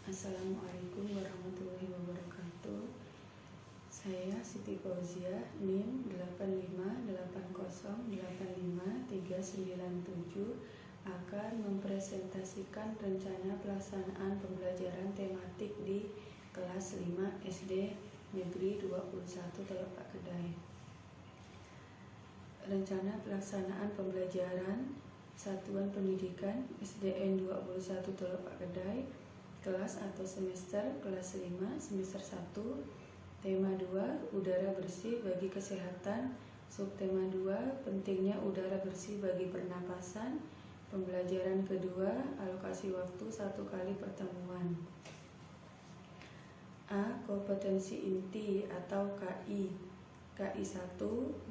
Assalamualaikum warahmatullahi wabarakatuh. Saya Siti Fauzia, NIM 858085397 akan mempresentasikan rencana pelaksanaan pembelajaran tematik di kelas 5 SD Negeri 21 Teluk Pak Kedai. Rencana pelaksanaan pembelajaran Satuan Pendidikan SDN 21 Teluk Pak Kedai, kelas atau semester kelas 5 semester 1. Tema 2, udara bersih bagi kesehatan. Subtema 2, pentingnya udara bersih bagi pernapasan. Pembelajaran kedua, alokasi waktu 1 kali pertemuan. A. Kompetensi inti atau KI. KI 1,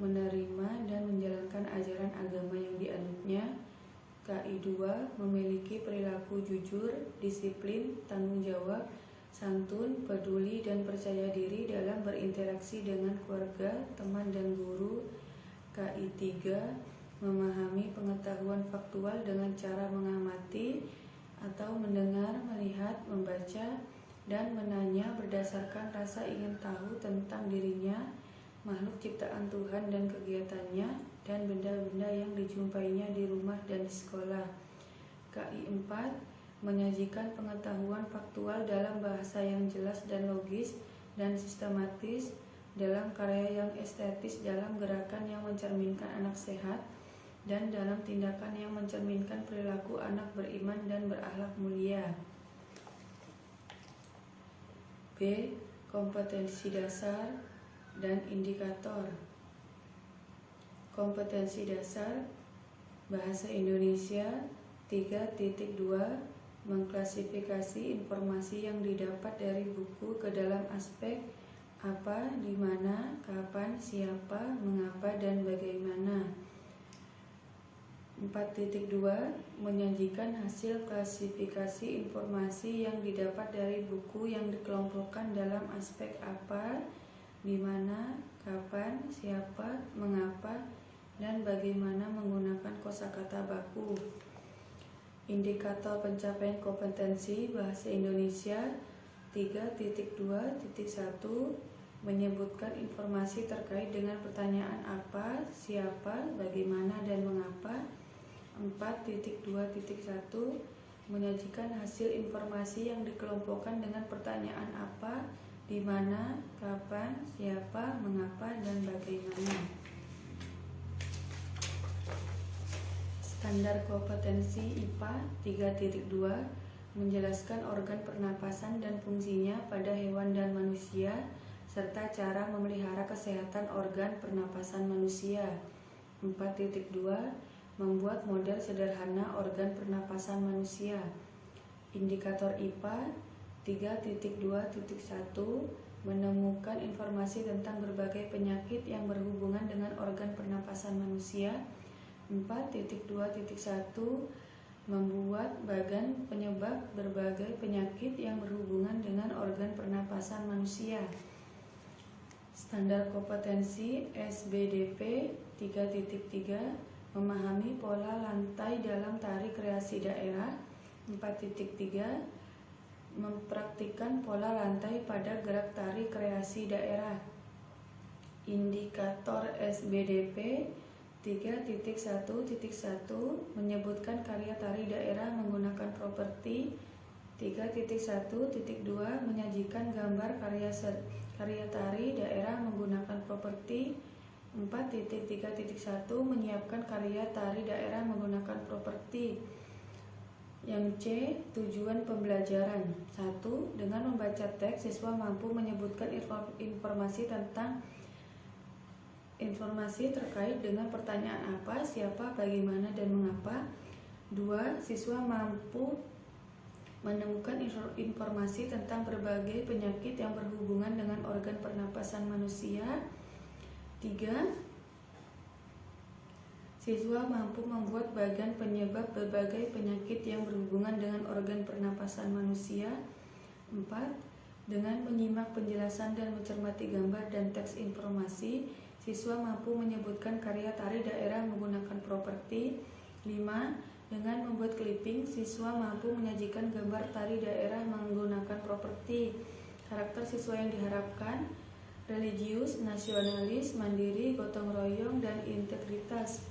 menerima dan menjalankan ajaran agama yang dianutnya. KI 2, memiliki perilaku jujur, disiplin, tanggung jawab, santun, peduli, dan percaya diri dalam berinteraksi dengan keluarga, teman, dan guru. KI 3, memahami pengetahuan faktual dengan cara mengamati atau mendengar, melihat, membaca, dan menanya berdasarkan rasa ingin tahu tentang dirinya, makhluk ciptaan Tuhan dan kegiatannya, dan benda-benda yang dijumpainya di rumah dan di sekolah. KI 4, menyajikan pengetahuan faktual dalam bahasa yang jelas dan logis dan sistematis, dalam karya yang estetis, dalam gerakan yang mencerminkan anak sehat, dan dalam tindakan yang mencerminkan perilaku anak beriman dan berakhlak mulia. B. Kompetensi dasar dan indikator. Kompetensi dasar Bahasa Indonesia 3.2, mengklasifikasi informasi yang didapat dari buku ke dalam aspek apa, di mana, kapan, siapa, mengapa, dan bagaimana. 4.2, menyajikan hasil klasifikasi informasi yang didapat dari buku yang dikelompokkan dalam aspek apa, di mana, kapan, siapa, mengapa, dan bagaimana menggunakan kosakata baku. Indikator pencapaian kompetensi Bahasa Indonesia 3.2.1, menyebutkan informasi terkait dengan pertanyaan apa, siapa, bagaimana, dan mengapa. 4.2.1, menyajikan hasil informasi yang dikelompokkan dengan pertanyaan apa, di mana, kapan, siapa, mengapa, dan bagaimana. Standar kompetensi IPA 3.2, menjelaskan organ pernapasan dan fungsinya pada hewan dan manusia, serta cara memelihara kesehatan organ pernapasan manusia. 4.2, membuat model sederhana organ pernapasan manusia. Indikator IPA 3.2.1, menemukan informasi tentang berbagai penyakit yang berhubungan dengan organ pernapasan manusia. 4.2.1, membuat bagan penyebab berbagai penyakit yang berhubungan dengan organ pernapasan manusia. Standar kompetensi SBDP 3.3, memahami pola lantai dalam tari kreasi daerah. 4.3, mempraktikkan pola lantai pada gerak tari kreasi daerah. Indikator SBDP 3.1.1, menyebutkan karya tari daerah menggunakan properti. 3.1.2, menyajikan gambar karya tari daerah menggunakan properti. 4.3.1, menyiapkan karya tari daerah menggunakan properti. Yang C, tujuan pembelajaran. 1. Dengan membaca teks, siswa mampu menyebutkan informasi terkait dengan pertanyaan apa, siapa, bagaimana, dan mengapa. 2. Siswa mampu menemukan informasi tentang berbagai penyakit yang berhubungan dengan organ pernapasan manusia. 3. Siswa mampu membuat bagan penyebab berbagai penyakit yang berhubungan dengan organ pernapasan manusia. 4. Dengan menyimak penjelasan dan mencermati gambar dan teks informasi, siswa mampu menyebutkan karya tari daerah menggunakan properti. 5. Dengan membuat clipping, siswa mampu menyajikan gambar tari daerah menggunakan properti. Karakter siswa yang diharapkan: religius, nasionalis, mandiri, gotong royong, dan integritas.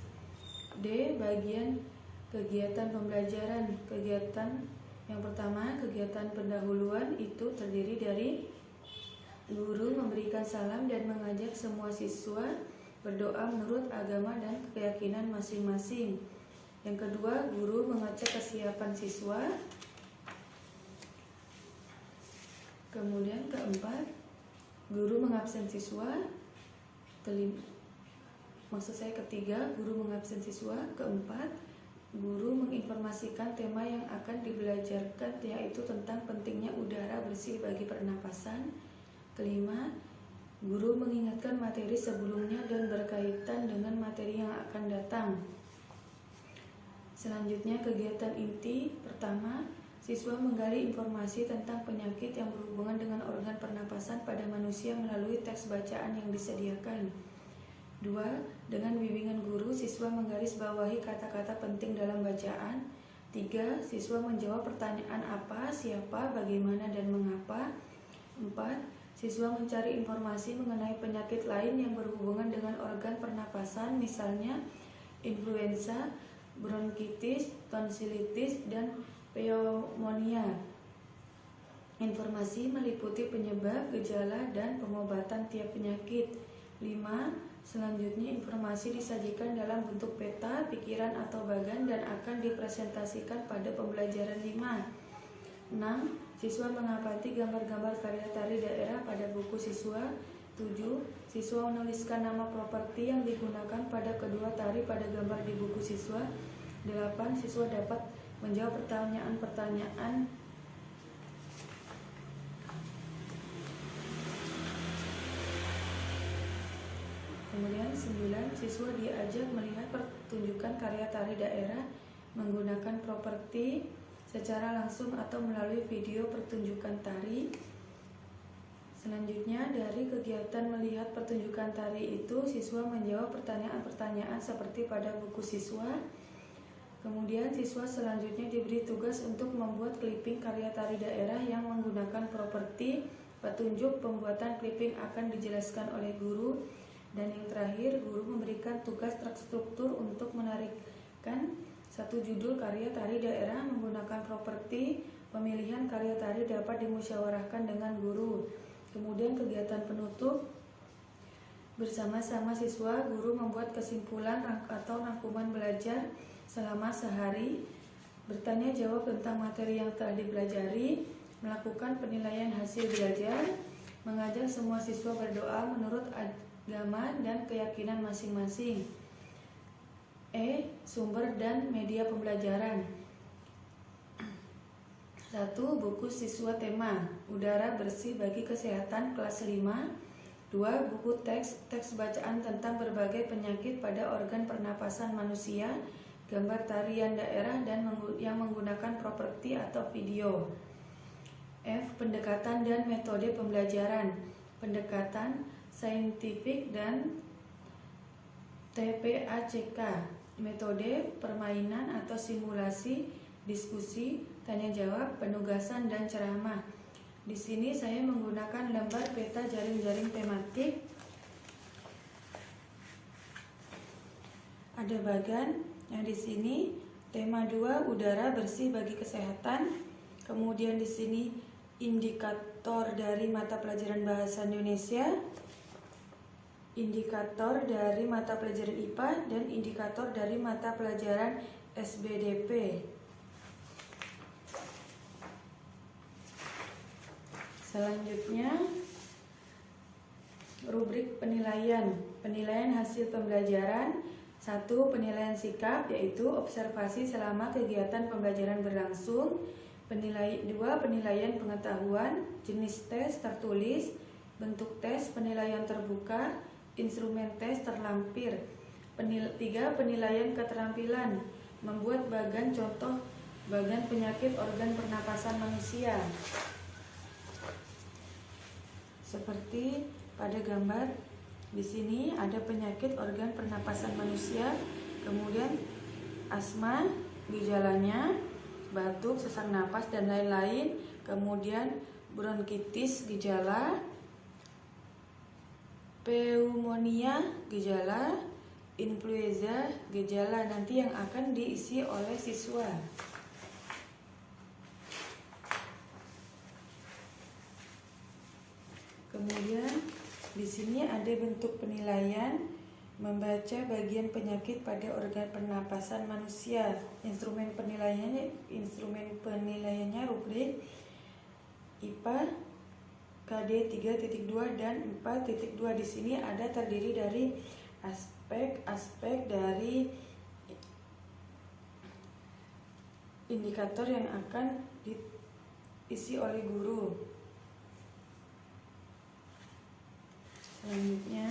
D. Bagian kegiatan pembelajaran. Kegiatan yang pertama, kegiatan pendahuluan itu terdiri dari guru memberikan salam dan mengajak semua siswa berdoa menurut agama dan keyakinan masing-masing. Yang kedua, guru mengecek kesiapan siswa. Kemudian keempat, guru mengabsen siswa. Ketiga, guru mengabsen siswa. Keempat, guru menginformasikan tema yang akan dibelajarkan, yaitu tentang pentingnya udara bersih bagi pernapasan. Kelima, guru mengingatkan materi sebelumnya dan berkaitan dengan materi yang akan datang. Selanjutnya, kegiatan inti. Pertama, siswa menggali informasi tentang penyakit yang berhubungan dengan organ pernapasan pada manusia melalui teks bacaan yang disediakan. 2. Dengan bimbingan guru, siswa menggarisbawahi kata-kata penting dalam bacaan. 3. Siswa menjawab pertanyaan apa, siapa, bagaimana, dan mengapa. 4. Siswa mencari informasi mengenai penyakit lain yang berhubungan dengan organ pernapasan, misalnya influenza, bronkitis, tonsilitis, dan pneumonia. Informasi meliputi penyebab, gejala, dan pengobatan tiap penyakit. 5. Selanjutnya, informasi disajikan dalam bentuk peta, pikiran, atau bagan dan akan dipresentasikan pada pembelajaran 5. 6. Siswa mengamati gambar-gambar karya tari daerah pada buku siswa. 7. Siswa menuliskan nama properti yang digunakan pada kedua tari pada gambar di buku siswa. 8. Siswa dapat menjawab pertanyaan-pertanyaan Kemudian 9. Siswa diajak melihat pertunjukan karya tari daerah menggunakan properti secara langsung atau melalui video pertunjukan tari. Selanjutnya, dari kegiatan melihat pertunjukan tari itu, siswa menjawab pertanyaan-pertanyaan seperti pada buku siswa. Kemudian, siswa selanjutnya diberi tugas untuk membuat clipping karya tari daerah yang menggunakan properti. Petunjuk pembuatan clipping akan dijelaskan oleh guru. Dan yang terakhir, guru memberikan tugas terstruktur untuk menarikkan satu judul karya tari daerah menggunakan properti. Pemilihan karya tari dapat dimusyawarahkan dengan guru. Kemudian kegiatan penutup. Bersama-sama siswa, guru membuat kesimpulan atau rangkuman belajar selama sehari. Bertanya jawab tentang materi yang telah dipelajari. Melakukan penilaian hasil belajar. Mengajak semua siswa berdoa menurut agama dan keyakinan masing-masing. Sumber dan media pembelajaran. 1. Buku siswa tema Udara Bersih Bagi Kesehatan kelas 5. 2. Buku teks bacaan tentang berbagai penyakit pada organ pernapasan manusia, gambar tarian daerah dan yang menggunakan properti atau video. Pendekatan dan metode pembelajaran. Pendekatan saintifik dan TPACK. Metode permainan atau simulasi, diskusi, tanya jawab, penugasan, dan ceramah. Di sini saya menggunakan lembar peta jaring-jaring tematik. Ada bagan yang di sini tema 2 udara bersih bagi kesehatan. Kemudian di sini indikator dari mata pelajaran bahasa Indonesia, indikator dari mata pelajaran IPA, dan indikator dari mata pelajaran SBDP. Selanjutnya, rubrik penilaian. Penilaian hasil pembelajaran. 1. Penilaian sikap, yaitu observasi selama kegiatan pembelajaran berlangsung. 2. Penilaian pengetahuan, jenis tes tertulis, bentuk tes, penilaian terbuka, instrumen tes terlampir. 3. Penilaian keterampilan, membuat bagan contoh bagan penyakit organ pernapasan manusia. Seperti pada gambar di sini ada penyakit organ pernapasan manusia, kemudian asma, gejalanya, batuk, sesak napas, dan lain-lain. Kemudian bronkitis gejala, pneumonia gejala, influenza gejala. Nanti yang akan diisi oleh siswa. Kemudian di sini ada bentuk penilaian, membaca bagian penyakit pada organ pernapasan manusia. Instrumen penilaiannya rubrik IPA KD 3.2 dan 4.2. Di sini ada terdiri dari aspek-aspek dari indikator yang akan diisi oleh guru. Selanjutnya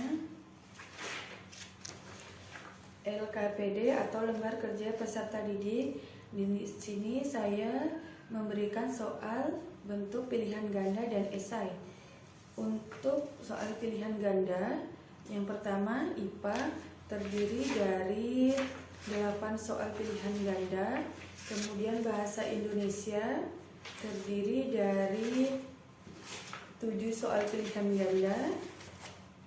LKPD atau lembar kerja peserta didik. Di sini saya memberikan soal bentuk pilihan ganda dan esai. Untuk soal pilihan ganda, yang pertama IPA terdiri dari 8 soal pilihan ganda. Kemudian bahasa Indonesia terdiri dari 7 soal pilihan ganda.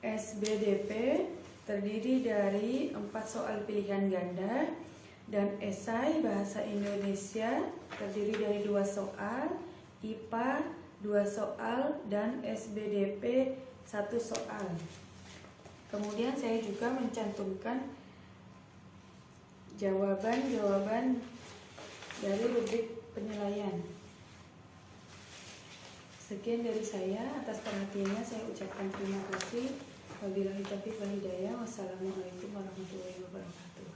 SBDP terdiri dari 4 soal pilihan ganda, dan esai bahasa Indonesia terdiri dari 2 soal, IPA 2 soal, dan SBDP 1 soal. Kemudian saya juga mencantumkan jawaban-jawaban dari rubrik penilaian. Sekian dari saya, atas perhatiannya saya ucapkan terima kasih. Wabillahi taufiq wal hidayah. Wassalamualaikum warahmatullahi wabarakatuh.